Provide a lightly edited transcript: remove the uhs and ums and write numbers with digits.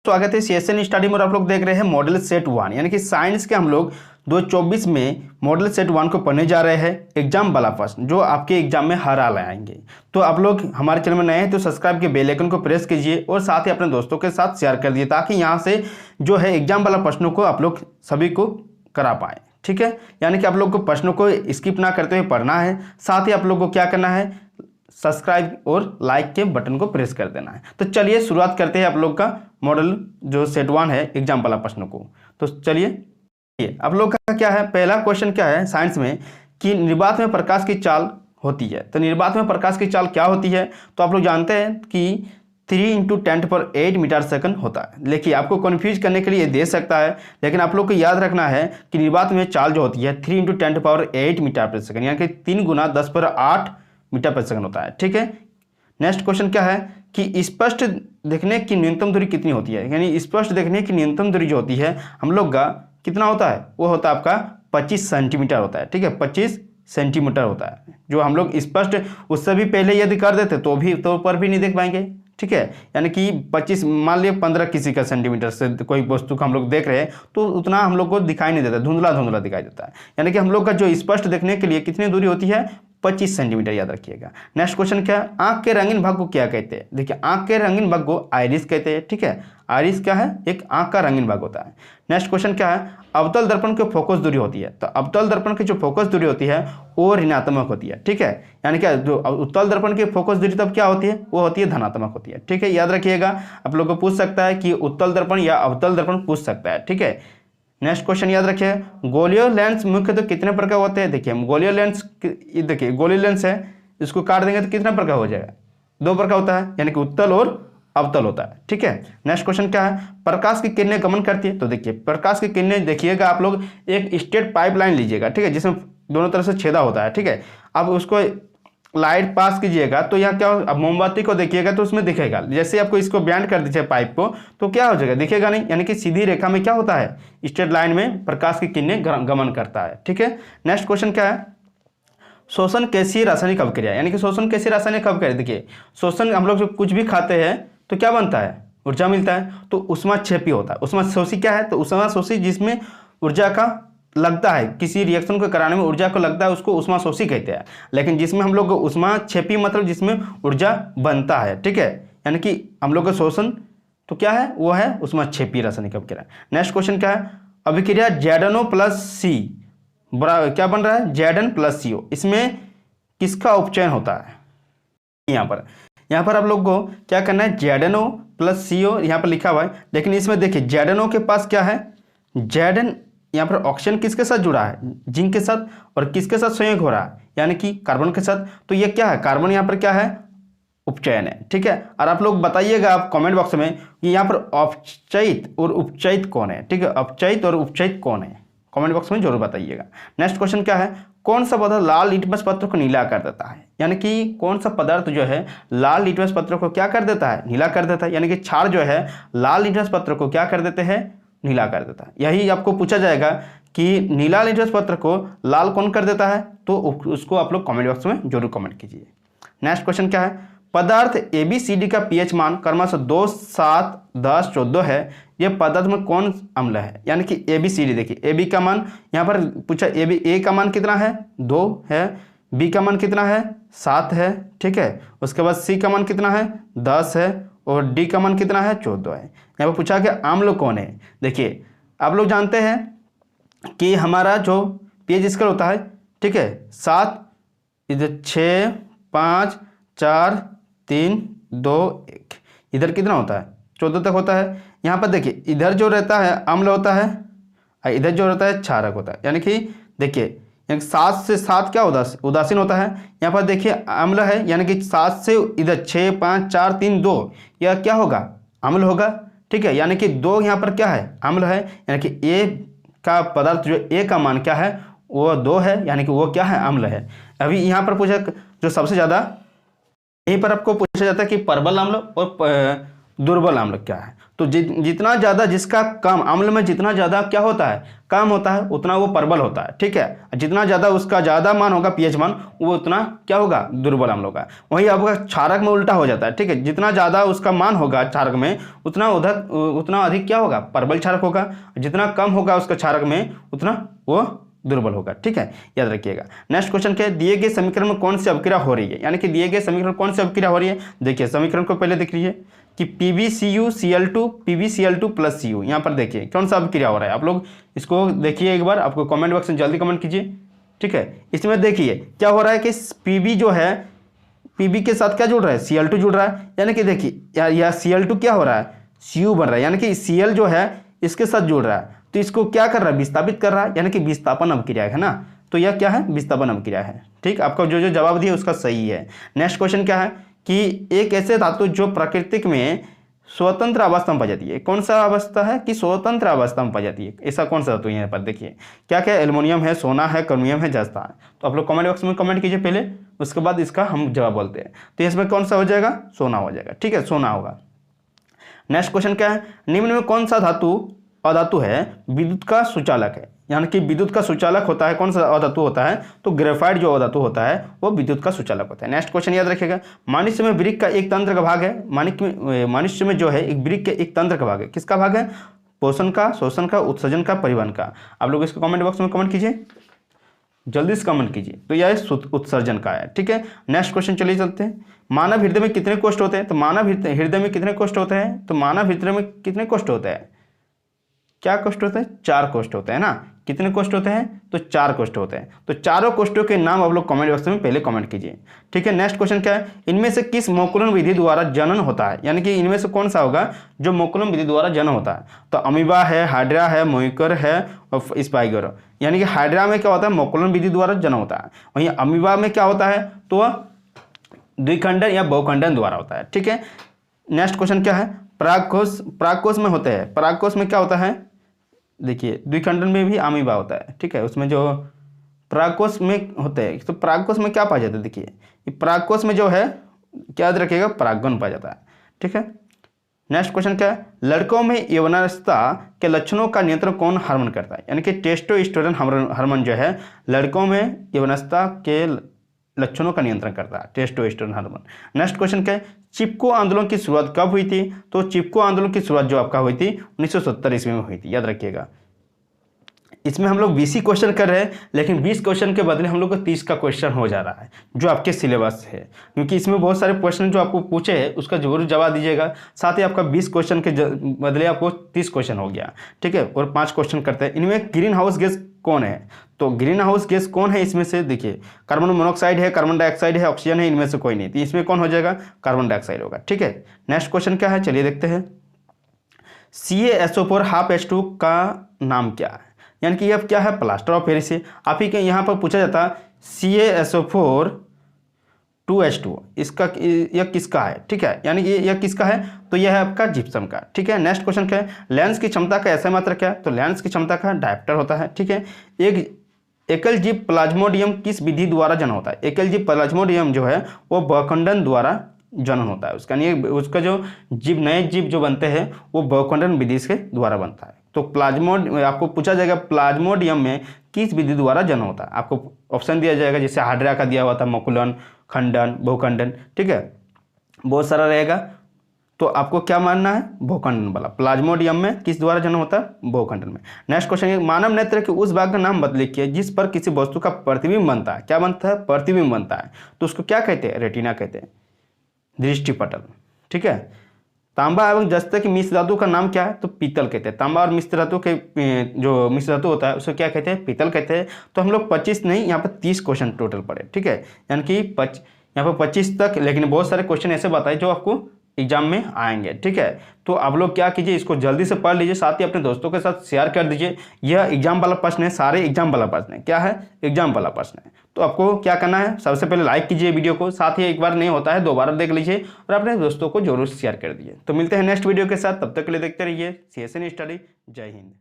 स्वागत है CSN study में। और आप लोग देख रहे हैं मॉडल सेट 1 यानी कि साइंस के हम लोग 2024 में मॉडल सेट 1 को पढ़ने जा रहे हैं। एग्जाम वाला प्रश्न जो आपके एग्जाम में हर हाल आएंगे। तो आप लोग हमारे चैनल में नए हैं तो सब्सक्राइब के बेल आइकन को प्रेस कीजिए और साथ ही अपने दोस्तों के साथ शेयर कर दिए ताकि यहाँ से जो है एग्जाम वाला प्रश्नों को आप लोग सभी को करा पाए। ठीक है, यानी कि आप लोग को प्रश्नों को स्किप ना करते हुए पढ़ना है। साथ ही आप लोग को क्या करना है, सब्सक्राइब और लाइक के बटन को प्रेस कर देना है। तो चलिए शुरुआत करते हैं आप लोग का मॉडल जो सेट 1 है एग्जाम वाला प्रश्नों को। तो चलिए आप लोग का क्या है, पहला क्वेश्चन क्या है साइंस में कि निर्वात में प्रकाश की चाल होती है। तो निर्वात में प्रकाश की चाल क्या होती है, तो आप लोग जानते हैं कि 3 × 10⁸ मीटर सेकंड होता है। लेकिन आपको कन्फ्यूज करने के लिए दे सकता है, लेकिन आप लोग को याद रखना है कि निर्वात में चाल जो होती है 3 × 10⁸ मीटर पर सेकंड यानी कि 3 × 10⁸ मीटर पर सेकंड होता है। ठीक है, नेक्स्ट क्वेश्चन क्या है कि स्पष्ट देखने की न्यूनतम दूरी कितनी होती है। यानी स्पष्ट देखने की न्यूनतम दूरी जो होती है हम लोग का कितना होता है, वो होता है आपका 25 सेंटीमीटर होता है। ठीक है, 25 सेंटीमीटर होता है। जो हम लोग स्पष्ट उससे भी पहले यदि कर देते तो भी तो पर भी नहीं देख पाएंगे। ठीक है, यानी कि 25 मान लिया 15 किसी का सेंटीमीटर से कोई वस्तु को हम लोग देख रहे हैं तो उतना हम लोग को दिखाई नहीं देता, धुंधला धुंधला दिखाई देता है। यानी कि हम लोग का जो स्पष्ट देखने के लिए कितनी दूरी होती है, 25 सेंटीमीटर, याद रखिएगा। नेक्स्ट क्वेश्चन क्या है, आंख के रंगीन भाग को क्या कहते हैं। देखिए आंख के रंगीन भाग को आइरिस कहते हैं। ठीक है, आइरिस क्या है, एक आंख का रंगीन भाग होता है। नेक्स्ट क्वेश्चन क्या है, अवतल दर्पण की फोकस दूरी होती है। तो अवतल दर्पण की जो फोकस दूरी होती है वो ऋणात्मक होती है। ठीक है, यानी क्या जो उत्तल दर्पण की फोकस दूरी तब क्या होती है, वो होती है धनात्मक होती है। ठीक है, याद रखिएगा। आप लोग को पूछ सकता है कि उत्तल दर्पण या अवतल दर्पण पूछ सकता है। ठीक है, नेक्स्ट क्वेश्चन याद रखिए, गोलीय लेंस मुख्यतः कितने प्रकार होते हैं। देखिए गोलीय लेंस, देखिए गोलीय लेंस है, इसको काट देंगे तो कितना प्रकार हो जाएगा, 2 प्रकार होता है, यानी कि उत्तल और अवतल होता है। ठीक है, नेक्स्ट क्वेश्चन क्या है, प्रकाश की किरणें गमन करती है। तो देखिए प्रकाश की किरणें, देखिएगा आप लोग एक स्ट्रेट पाइपलाइन लीजिएगा। ठीक है, जिसमें दोनों तरफ से छेदा होता है। ठीक है, अब उसको लाइट पास कीजिएगा तो यहाँ क्या, अब मोमबत्ती को देखिएगा तो उसमें दिखेगा। जैसे आपको इसको बैंड कर दीजिए पाइप को तो क्या हो जाएगा, दिखेगा नहीं। यानी कि सीधी रेखा में क्या होता है, स्ट्रेट लाइन में प्रकाश की किरणें गमन करता है। ठीक है, नेक्स्ट क्वेश्चन क्या है, शोषण कैसी रासायनिक अभिक्रिया, यानी कि शोषण कैसी रासायनिक अभिक्रिया। देखिए शोषण, हम लोग जब कुछ भी खाते हैं तो क्या बनता है, ऊर्जा मिलता है। तो ऊष्माक्षेपी होता है। ऊष्माशोषी क्या है, तो ऊष्माशोषी जिसमें ऊर्जा का लगता है, किसी रिएक्शन को कराने में ऊर्जा को लगता है, उसको ऊष्माशोषी कहते हैं। लेकिन जिसमें हम लोग ऊष्माक्षेपी मतलब जिसमें ऊर्जा बनता है। ठीक है, यानी कि हम लोग का शोषण तो क्या है, वो है ऊष्माक्षेपी रासायनिक अभिक्रिया। नेक्स्ट क्वेश्चन क्या है, अभिक्रिया ZnO + C बराबर क्या बन रहा है, Zn + CO। इसमें किसका उपचयन होता है, यहाँ पर आप लोग को क्या करना है, ZnO + CO यहाँ पर लिखा हुआ है। लेकिन इसमें देखिए ZnO के पास क्या है, Zn, यहाँ पर ऑक्सीजन किसके साथ जुड़ा है, जिंक के साथ, और किसके साथ संयोग हो रहा है, यानी कि कार्बन के साथ। तो ये क्या है, कार्बन यहाँ पर क्या है, उपचयन है। ठीक है, और आप लोग बताइएगा आप कमेंट बॉक्स में कि यहाँ पर अपचयित और उपचयित कौन है। ठीक है, अपचयित और उपचयित कौन है, कमेंट बॉक्स में जरूर बताइएगा। नेक्स्ट क्वेश्चन क्या है, कौन सा पदार्थ लाल लिटमस पत्र को नीला कर देता है। यानी कि कौन सा पदार्थ जो है लाल लिटमस पत्र को क्या कर देता है, नीला कर देता है। यानी कि क्षार जो है लाल लिटमस पत्र को क्या कर देते हैं, नीला कर देता है। यही आपको पूछा जाएगा कि नीला लिटमस पत्र को लाल कौन कर देता है, तो उसको आप लोग कमेंट बॉक्स में जरूर कमेंट कीजिए। नेक्स्ट क्वेश्चन क्या है, पदार्थ ABCD का पीएच मान क्रमशः 2, 7, 10, 14 है। यह पदार्थ में कौन अम्ल है। यानी कि ABCD, देखिए AB का मान यहाँ पर पूछा, A का मान कितना है, 2 है, B का मान कितना है, 7 है। ठीक है, उसके बाद C का मान कितना है, 10 है, और D का मान कितना है, 14 है। यहाँ पर पूछा कि अम्ल कौन है। देखिए आप लोग जानते हैं कि हमारा जो पीएच स्केल होता है, ठीक है, 7, इधर 6, 5, 4, 3, 2, 1, इधर कितना होता है, 14 तक होता है। यहाँ पर देखिए इधर जो रहता है अम्ल होता है और इधर जो रहता है क्षारक होता है। यानी कि देखिए 7 से 7 क्या उदासीन होता है। यहाँ पर देखिए अम्ल है, यानी कि 7 से इधर 6, 5, 4, 3, 2, यह क्या होगा, अम्ल होगा। ठीक है, यानी कि 2 यहाँ पर क्या है, अम्ल है। यानी कि A का पदार्थ जो A का मान क्या है, वो 2 है, यानी कि वो क्या है, अम्ल है। अभी यहाँ पर पूछा जो सबसे ज़्यादा, यहीं पर आपको पूछा जाता है कि प्रबल अम्ल और दुर्बल अम्ल क्या है। तो जितना ज़्यादा जिसका कम अम्ल में जितना ज़्यादा क्या होता है, कम होता है, उतना वो प्रबल होता है। ठीक है, जितना ज़्यादा उसका ज़्यादा मान होगा पीएच मान, वो उतना क्या होगा, दुर्बल अम्ल होगा। वहीं आपका क्षारक में उल्टा हो जाता है। ठीक है, जितना ज़्यादा उसका मान होगा क्षारक में, उतना अधिक क्या होगा, प्रबल क्षारक होगा। जितना कम होगा उसका क्षारक में, उतना वो दुर्बल होगा। ठीक है, याद रखिएगा। नेक्स्ट क्वेश्चन क्या है, दिए गए समीकरण में कौन सी अभिक्रिया हो रही है, यानी कि दिए गए समीकरण कौन सी अभिक्रिया हो रही है। देखिए समीकरण को पहले देख लीजिए कि PbCuCl2 PbCl2 प्लस Cu, यहाँ पर देखिए कौन सा अभिक्रिया हो रहा है। आप लोग इसको देखिए एक बार, आपको कमेंट बॉक्स में जल्दी कमेंट कीजिए। ठीक है, इसमें देखिए क्या हो रहा है कि Pb जो है, Pb के साथ क्या जुड़ रहा है, Cl2 जुड़ रहा है, यानी कि देखिए यह Cl2 क्या हो रहा है, Cu बन रहा है, यानी कि Cl जो है इसके साथ जुड़ रहा है, तो इसको क्या कर रहा है, विस्थापित कर रहा है, यानी कि विस्थापन अभिक्रिया है ना। तो यह क्या है, विस्थापन अभिक्रिया है। ठीक, आपका जो जो जवाब दिया उसका सही है। नेक्स्ट क्वेश्चन क्या है कि एक ऐसे धातु जो प्राकृतिक में स्वतंत्र अवस्था में पाई जाती है, कौन सा अवस्था है कि स्वतंत्र अवस्था में पाई जाती है, ऐसा कौन सा धातु यहाँ पर देखिए क्या क्या, एल्युमिनियम है, सोना है, क्रोमियम है, जस्ता है। तो आप लोग कमेंट बॉक्स में कमेंट कीजिए पहले, उसके बाद इसका हम जवाब बोलते हैं। तो इसमें कौन सा हो जाएगा, सोना हो जाएगा। ठीक है, सोना होगा। नेक्स्ट क्वेश्चन क्या है, निम्न में कौन सा धातु अधातु है विद्युत का सुचालक है, यानी कि विद्युत का सुचालक होता है कौन सा अधातु होता है, तो ग्रेफाइट जो अधातु होता है वो विद्युत का सुचालक होता है। नेक्स्ट क्वेश्चन याद रखिएगा, मनुष्य में वृक्क का एक तंत्र का भाग है, मनुष्य में जो है एक वृक्क के एक तंत्र का भाग है, किसका भाग है, पोषण का, शोषण का, उत्सर्जन का, परिवहन का। आप लोग इसको कमेंट बॉक्स में कमेंट कीजिए, जल्दी से कमेंट कीजिए। तो यह उत्सर्जन का है। ठीक है, नेक्स्ट क्वेश्चन चलिए चलते हैं, मानव हृदय में कितने कोष्ठ होते हैं, तो मानव हृदय में कितने कोष्ठ होते हैं, तो मानव हृदय में कितने कोष्ठ होते हैं, क्या कोष्ठ होते हैं, 4 कोष्ठ होते हैं ना। कितने कोष्ठ होते हैं, तो 4 कोष्ठ होते हैं। तो चारों कोष्ठों के नाम आप लोग कमेंट बॉक्स में पहले कमेंट कीजिए। ठीक है, नेक्स्ट क्वेश्चन क्या है, इनमें से किस मोकुलन विधि द्वारा जनन होता है, यानी कि इनमें से कौन सा होगा जो मोकुलन विधि द्वारा जनन होता है। तो अमीबा है, हाइड्रा है, मोइकर है और स्पाइगर। यानी कि हाइड्रा में क्या होता है, मोकुलन विधि द्वारा जनन होता है। वहीं अमीबा में क्या होता है, तो द्विखंडन या बहुखंडन द्वारा होता है। ठीक है, नेक्स्ट क्वेश्चन क्या है, परागकोश में होते हैं, परागकोश में क्या होता है, देखिए द्विखंडन में भी अमीबा होता है। ठीक है, उसमें जो परागकोश में होते हैं, तो परागकोश में क्या पाया जाता है, देखिए परागकोश में जो है क्या याद रखिएगा, परागकण पाया जाता है। ठीक है, नेक्स्ट क्वेश्चन क्या है, लड़कों में यौनावस्था के लक्षणों का नियंत्रण कौन हार्मोन करता है, यानी कि टेस्टोस्टेरोन हार्मोन जो है लड़कों में यौनावस्था के लक्षणों का नियंत्रण करता है, टेस्टोस्टेरोन हार्मोन। नेक्स्ट क्वेश्चन क्या है, चिपको आंदोलन की शुरुआत कब हुई थी, तो चिपको आंदोलन की शुरुआत जो आपका हुई थी 1970 ईस्वी में हुई थी, याद रखिएगा। इसमें हम लोग 20 क्वेश्चन कर रहे हैं, लेकिन 20 क्वेश्चन के बदले हम लोग को 30 का क्वेश्चन हो जा रहा है जो आपके सिलेबस है, क्योंकि इसमें बहुत सारे क्वेश्चन जो आपको पूछे हैं उसका जरूर जवाब दीजिएगा। साथ ही आपका 20 क्वेश्चन के बदले आपको 30 क्वेश्चन हो गया। ठीक है, और 5 क्वेश्चन करते हैं। इनमें ग्रीन हाउस गैस कौन है, तो ग्रीन हाउस गैस कौन है, इसमें से देखिए कार्बन मोनोऑक्साइड है, कार्बन डाइऑक्साइड है, ऑक्सीजन है, इनमें से कोई नहीं, तो इसमें कौन हो जाएगा, कार्बन डाइऑक्साइड होगा। ठीक है, नेक्स्ट क्वेश्चन क्या है, चलिए देखते हैं। CaSO4 ½ का नाम क्या है, यानी कि यह क्या है, प्लास्टर ऑफ पेरिस है। आप ही के यहाँ पर पूछा जाता है CaSO4 2H2, इसका यह किसका है। ठीक है, यानी कि यह किसका है, तो यह है आपका जिप्सम का। ठीक है, नेक्स्ट क्वेश्चन क्या है, लेंस की क्षमता का ऐसा मात्रक क्या है, तो लेंस की क्षमता का डायप्टर होता है। ठीक है, एक एकल जीव प्लाज्मोडियम किस विधि द्वारा जन्म होता है, एकल जीव प्लाज्मोडियम जो है वो बहुखंडन द्वारा जनन होता है उसका, नहीं उसका जो जीव नए जीव जो बनते हैं वो बहुखंडन विधि के द्वारा बनता है। तो आपको पूछा जाएगा प्लाज्मोडियम में किस विधि द्वारा जन्म होता है, आपको ऑप्शन दिया जाएगा, जैसे हाइड्रा का दिया हुआ था, मोकुलन, खंडन, बहुखंडन। ठीक है, बहुत सारा रहेगा, तो आपको क्या मानना है, बहुखंडन वाला। प्लाज्मोडियम में किस द्वारा जन्म होता है, बहुखंडन में। नेक्स्ट क्वेश्चन है, मानव नेत्र के उस भाग का नाम लिखिए जिस पर किसी वस्तु का प्रतिबिंब बनता है, क्या बनता है, प्रतिबिंब बनता है, तो उसको क्या कहते हैं, रेटिना कहते हैं, दृष्टिपटल। ठीक है, तांबा एवं जस्ता की मिश्र धातु का नाम क्या है, तो पीतल कहते हैं। तांबा और मिश्र धातु के जो मिश्र धातु होता है उसको क्या कहते हैं, पीतल कहते हैं। तो हम लोग 25 नहीं, यहाँ पर 30 क्वेश्चन टोटल पढ़े। ठीक है, यानी कि यहाँ पर 25 तक, लेकिन बहुत सारे क्वेश्चन ऐसे बताए जो आपको एग्जाम में आएंगे। ठीक है, तो आप लोग क्या कीजिए, इसको जल्दी से पढ़ लीजिए, साथ ही अपने दोस्तों के साथ शेयर कर दीजिए। यह एग्जाम वाला प्रश्न है, सारे एग्जाम वाला प्रश्न है, क्या है, एग्जाम वाला प्रश्न है। तो आपको क्या करना है, सबसे पहले लाइक कीजिए वीडियो को, साथ ही एक बार नहीं होता है दोबारा देख लीजिए और अपने दोस्तों को जरूर शेयर कर दीजिए। तो मिलते हैं नेक्स्ट वीडियो के साथ, तब तक के लिए देखते रहिए CSN स्टडी। जय हिंद।